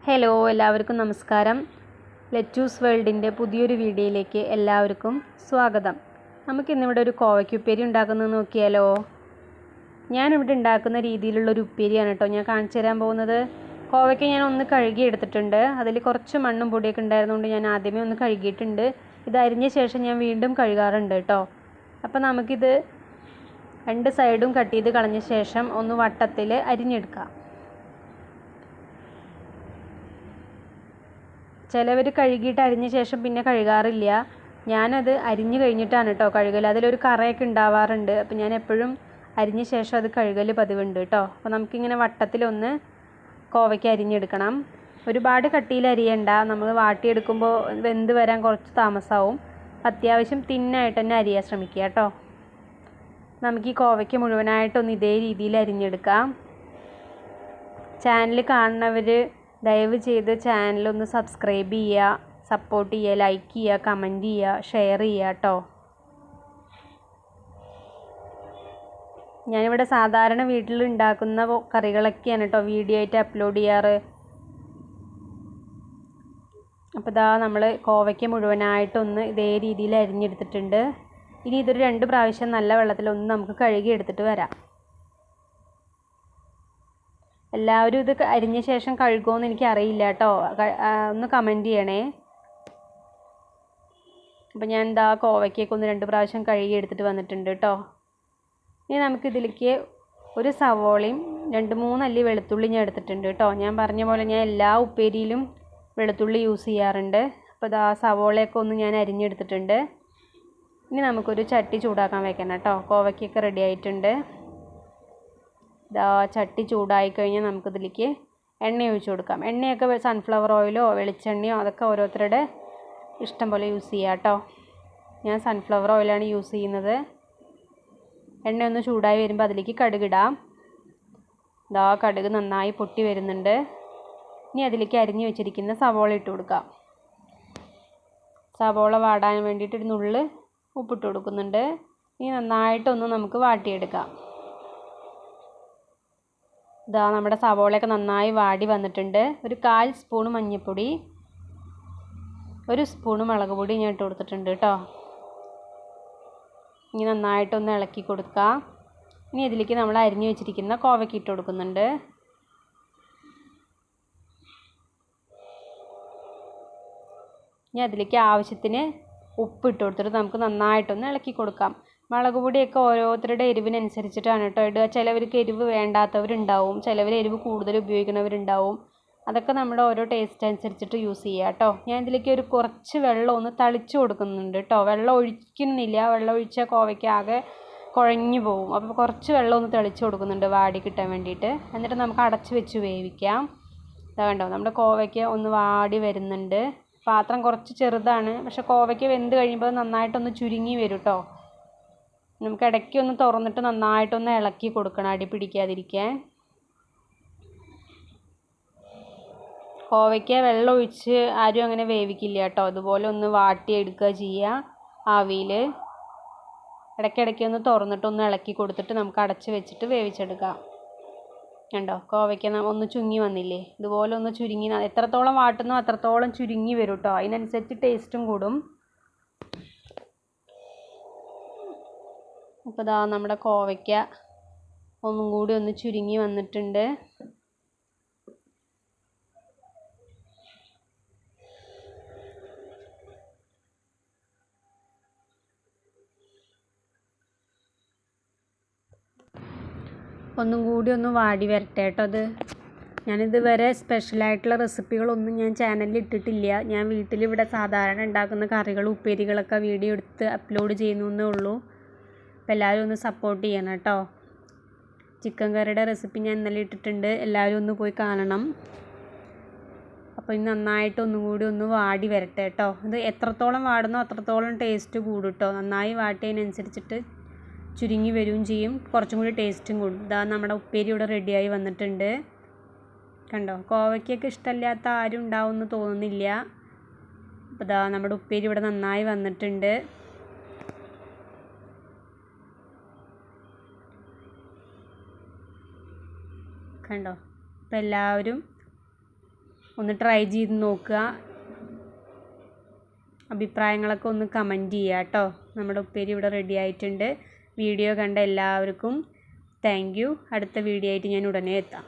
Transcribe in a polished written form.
Hello എല്ലാവർക്കും നമസ്കാരം. Lettuce വേൾഡിൻ്റെ പുതിയൊരു വീഡിയോയിലേക്ക് എല്ലാവർക്കും സ്വാഗതം. നമുക്കിന്നിവിടെ ഒരു കോവയ്ക്കുപ്പേരി ഉണ്ടാക്കുന്നത് നോക്കിയാലോ. ഞാനിവിടെ ഉണ്ടാക്കുന്ന രീതിയിലുള്ളൊരു ഉപ്പേരിയാണ് കേട്ടോ ഞാൻ കാണിച്ചു തരാൻ പോകുന്നത്. കോവയ്ക്ക് ഞാൻ ഒന്ന് കഴുകി എടുത്തിട്ടുണ്ട്. അതിൽ കുറച്ച് മണ്ണും പൊടിയൊക്കെ ഉണ്ടായിരുന്നുകൊണ്ട് ഞാൻ ആദ്യമേ ഒന്ന് കഴുകിയിട്ടുണ്ട്. ഇത് അരിഞ്ഞ ശേഷം ഞാൻ വീണ്ടും കഴുകാറുണ്ട് കേട്ടോ. അപ്പോൾ നമുക്കിത് രണ്ട് സൈഡും കട്ട് ചെയ്ത് കളഞ്ഞ ശേഷം ഒന്ന് വട്ടത്തിൽ അരിഞ്ഞെടുക്കാം. ചിലവർ കഴുകിയിട്ട് അരിഞ്ഞ ശേഷം പിന്നെ കഴുകാറില്ല. ഞാനത് അരിഞ്ഞു കഴിഞ്ഞിട്ടാണ് കേട്ടോ കഴുകൽ. അതിലൊരു കറയൊക്കെ ഉണ്ടാവാറുണ്ട്. അപ്പോൾ ഞാൻ എപ്പോഴും അരിഞ്ഞ ശേഷം അത് കഴുകൽ പതിവുണ്ട് കേട്ടോ. അപ്പോൾ നമുക്കിങ്ങനെ വട്ടത്തിലൊന്ന് കോവയ്ക്ക് അരിഞ്ഞെടുക്കണം. ഒരുപാട് കട്ടിയിൽ അരിയണ്ട. നമ്മൾ വാട്ടിയെടുക്കുമ്പോൾ വെന്ത് വരാൻ കുറച്ച് താമസമാവും. അത്യാവശ്യം തിന്നായിട്ട് തന്നെ അരിയാൻ ശ്രമിക്കുക കേട്ടോ. നമുക്ക് ഈ കോവയ്ക്ക് മുഴുവനായിട്ടൊന്ന് ഇതേ രീതിയിൽ അരിഞ്ഞെടുക്കാം. ചാനൽ കാണുന്നവർ ദയവ് ചെയ്ത് ചാനലൊന്ന് സബ്സ്ക്രൈബ് ചെയ്യുക, സപ്പോർട്ട് ചെയ്യുക, ലൈക്ക് ചെയ്യുക, കമൻറ്റ് ചെയ്യുക, ഷെയർ ചെയ്യുക കേട്ടോ. ഞാനിവിടെ സാധാരണ വീട്ടിൽ ഉണ്ടാക്കുന്ന കറികളൊക്കെയാണ് കേട്ടോ വീഡിയോ ആയിട്ട് അപ്ലോഡ് ചെയ്യാറ്. അപ്പോൾ ഇതാ നമ്മൾ കോവയ്ക്ക് മുഴുവനായിട്ടൊന്ന് ഇതേ രീതിയിൽ അരിഞ്ഞെടുത്തിട്ടുണ്ട്. ഇനി ഇതൊരു 2 പ്രാവശ്യം നല്ല വെള്ളത്തിലൊന്ന് നമുക്ക് കഴുകി എടുത്തിട്ട് വരാം. എല്ലാവരും ഇത് അരിഞ്ഞ ശേഷം കഴുകുമോയെന്ന് എനിക്കറിയില്ല കേട്ടോ. ഒന്ന് കമൻറ്റ് ചെയ്യണേ. അപ്പോൾ ഞാൻ എന്താ കോവയ്ക്കൊക്കെ ഒന്ന് 2 പ്രാവശ്യം കഴുകി എടുത്തിട്ട് വന്നിട്ടുണ്ട് കേട്ടോ. ഇനി നമുക്കിതിലേക്ക് ഒരു സവോളയും 2-3 അല്ലി വെളുത്തുള്ളി ഞാൻ എടുത്തിട്ടുണ്ട് കേട്ടോ. ഞാൻ പറഞ്ഞ പോലെ ഞാൻ എല്ലാ ഉപ്പേരിയിലും വെളുത്തുള്ളി യൂസ് ചെയ്യാറുണ്ട്. അപ്പോൾ ഇതാ സവോളയൊക്കെ ഒന്ന് ഞാൻ അരിഞ്ഞെടുത്തിട്ടുണ്ട്. ഇനി നമുക്കൊരു ചട്ടി ചൂടാക്കാൻ വെക്കണം കേട്ടോ. കോവയ്ക്കൊക്കെ റെഡി ആയിട്ടുണ്ട്. ഇതാ ചട്ടി ചൂടായി കഴിഞ്ഞാൽ നമുക്കിതിലേക്ക് എണ്ണ ഒഴിച്ച് കൊടുക്കാം. എണ്ണയൊക്കെ സൺഫ്ലവർ ഓയിലോ വെളിച്ചെണ്ണയോ അതൊക്കെ ഓരോരുത്തരുടെ ഇഷ്ടം പോലെ യൂസ് ചെയ്യാം കേട്ടോ. ഞാൻ സൺഫ്ലവർ ഓയിലാണ് യൂസ് ചെയ്യുന്നത്. എണ്ണ ഒന്ന് ചൂടായി വരുമ്പോൾ അതിലേക്ക് കടുകിടാം. ഇതാ കടുക് നന്നായി പൊട്ടി വരുന്നുണ്ട്. ഇനി അതിലേക്ക് അരിഞ്ഞു വെച്ചിരിക്കുന്ന സവോള ഇട്ട് കൊടുക്കാം. സവോള വാടാൻ വേണ്ടിയിട്ട് ഒരു നുള്ള് ഉപ്പിട്ട് കൊടുക്കുന്നുണ്ട്. ഇനി നന്നായിട്ടൊന്ന് നമുക്ക് വാട്ടിയെടുക്കാം. ഇതാ നമ്മുടെ സവോളയൊക്കെ നന്നായി വാടി വന്നിട്ടുണ്ട്. ഒരു 1/4 സ്പൂൺ മഞ്ഞൾപ്പൊടി, 1 സ്പൂൺ മുളക് പൊടി ഞാൻ ഇട്ട് കൊടുത്തിട്ടുണ്ട് കേട്ടോ. ഇനി നന്നായിട്ടൊന്ന് ഇളക്കി കൊടുക്കാം. ഇനി ഇതിലേക്ക് നമ്മൾ അരിഞ്ഞു വെച്ചിരിക്കുന്ന കോവയ്ക്ക് ഇട്ട് കൊടുക്കുന്നുണ്ട്. ഇനി അതിലേക്ക് ആവശ്യത്തിന് ഉപ്പ് ഇട്ട് കൊടുത്തിട്ട് നമുക്ക് നന്നായിട്ടൊന്ന് ഇളക്കി കൊടുക്കാം. മുളക് പൊടിയൊക്കെ ഓരോരുത്തരുടെ എരിവിനനുസരിച്ചിട്ടാണ് കേട്ടോ ഇടുക. ചിലവർക്ക് എരിവ് വേണ്ടാത്തവരുണ്ടാവും, ചിലവർ എരിവ് കൂടുതൽ ഉപയോഗിക്കുന്നവരുണ്ടാവും. അതൊക്കെ നമ്മുടെ ഓരോ ടേസ്റ്റ് അനുസരിച്ചിട്ട് യൂസ് ചെയ്യുക കേട്ടോ. ഞാൻ ഇതിലേക്ക് ഒരു കുറച്ച് വെള്ളം ഒന്ന് തളിച്ച് കൊടുക്കുന്നുണ്ട് കേട്ടോ. വെള്ളം ഒഴിക്കുന്നില്ല. വെള്ളം ഒഴിച്ചാൽ കോവയ്ക്ക് ആകെ കുഴഞ്ഞു പോകും. അപ്പോൾ കുറച്ച് വെള്ളം ഒന്ന് തെളിച്ച് കൊടുക്കുന്നുണ്ട് വാടി കിട്ടാൻ വേണ്ടിയിട്ട്. എന്നിട്ട് നമുക്ക് അടച്ച് വെച്ച് വേവിക്കാം. ഇതാ കണ്ടോ നമ്മുടെ കോവയ്ക്ക് ഒന്ന് വാടി വരുന്നുണ്ട്. പാത്രം കുറച്ച് ചെറുതാണ്, പക്ഷെ കോവയ്ക്ക് വെന്ത് കഴിയുമ്പോൾ നന്നായിട്ടൊന്ന് ചുരുങ്ങി വരും കേട്ടോ. നമുക്ക് ഇടയ്ക്ക് ഒന്ന് തുറന്നിട്ട് നന്നായിട്ടൊന്ന് ഇളക്കി കൊടുക്കണം, അടി പിടിക്കാതിരിക്കാൻ. കോവയ്ക്ക് വെള്ളം ഒഴിച്ച് ആരും അങ്ങനെ വേവിക്കില്ല കേട്ടോ. അതുപോലെ ഒന്ന് വാട്ടിയെടുക്കുക ചെയ്യുക ആവിയിൽ. ഇടയ്ക്കിടയ്ക്ക് ഒന്ന് തുറന്നിട്ടൊന്ന് ഇളക്കി കൊടുത്തിട്ട് നമുക്ക് അടച്ച് വെച്ചിട്ട് വേവിച്ചെടുക്കാം. കണ്ടോ കോവയ്ക്ക് ഒന്ന് ചുരുങ്ങി വന്നില്ലേ. ഇതുപോലെ ഒന്ന് ചുരുങ്ങി, എത്രത്തോളം വാട്ടുന്നോ അത്രത്തോളം ചുരുങ്ങി വരും കേട്ടോ. അതിനനുസരിച്ച് ടേസ്റ്റും കൂടും. അപ്പോൾ ഇതാ നമ്മുടെ കോവയ്ക്ക ഒന്നും കൂടി ഒന്ന് ചുരുങ്ങി വന്നിട്ടുണ്ട്. ഒന്നും കൂടി ഒന്ന് വാടി വരട്ടെ കേട്ടോ. ഞാനിതുവരെ സ്പെഷ്യലായിട്ടുള്ള റെസിപ്പികളൊന്നും ഞാൻ ചാനലിൽ ഇട്ടിട്ടില്ല. ഞാൻ വീട്ടിലിവിടെ സാധാരണ ഉണ്ടാക്കുന്ന കറികൾ ഉപ്പേരികളൊക്കെ വീഡിയോ എടുത്ത് അപ്ലോഡ് ചെയ്യുന്നേ ഉള്ളൂ. അപ്പോൾ എല്ലാവരും ഒന്ന് സപ്പോർട്ട് ചെയ്യണം കേട്ടോ. ചിക്കൻ കറിയുടെ റെസിപ്പി ഞാൻ ഇന്നലെ ഇട്ടിട്ടുണ്ട്, എല്ലാവരും ഒന്ന് പോയി കാണണം. അപ്പോൾ ഇനി നന്നായിട്ട് ഒന്നും കൂടി ഒന്ന് വാടി വരട്ടെ കേട്ടോ. ഇത് എത്രത്തോളം വാടുന്നോ അത്രത്തോളം ടേസ്റ്റ് കൂടും കേട്ടോ. നന്നായി വാട്ടിയതിനനുസരിച്ചിട്ട് ചുരുങ്ങി വരികയും ചെയ്യും, കുറച്ചും കൂടി ടേസ്റ്റും കൂടും. ഇതാ നമ്മുടെ ഉപ്പേരി ഇവിടെ റെഡിയായി വന്നിട്ടുണ്ട്. കണ്ടോ കോവയ്ക്കൊക്കെ ഇഷ്ടമില്ലാത്ത ആരും ഉണ്ടാവുമെന്ന് തോന്നുന്നില്ല. അപ്പോൾ ഇതാ നമ്മുടെ ഉപ്പേരി ഇവിടെ നന്നായി വന്നിട്ടുണ്ട്. കണ്ടോ. അപ്പോൾ എല്ലാവരും ഒന്ന് ട്രൈ ചെയ്ത് നോക്കുക. അഭിപ്രായങ്ങളൊക്കെ ഒന്ന് കമൻറ്റ് ചെയ്യുക കേട്ടോ. നമ്മുടെ ഉപ്പേരി ഇവിടെ റെഡി ആയിട്ടുണ്ട്. വീഡിയോ കണ്ട എല്ലാവർക്കും താങ്ക് യു. അടുത്ത വീഡിയോ ആയിട്ട് ഞാൻ ഉടനെ എത്താം.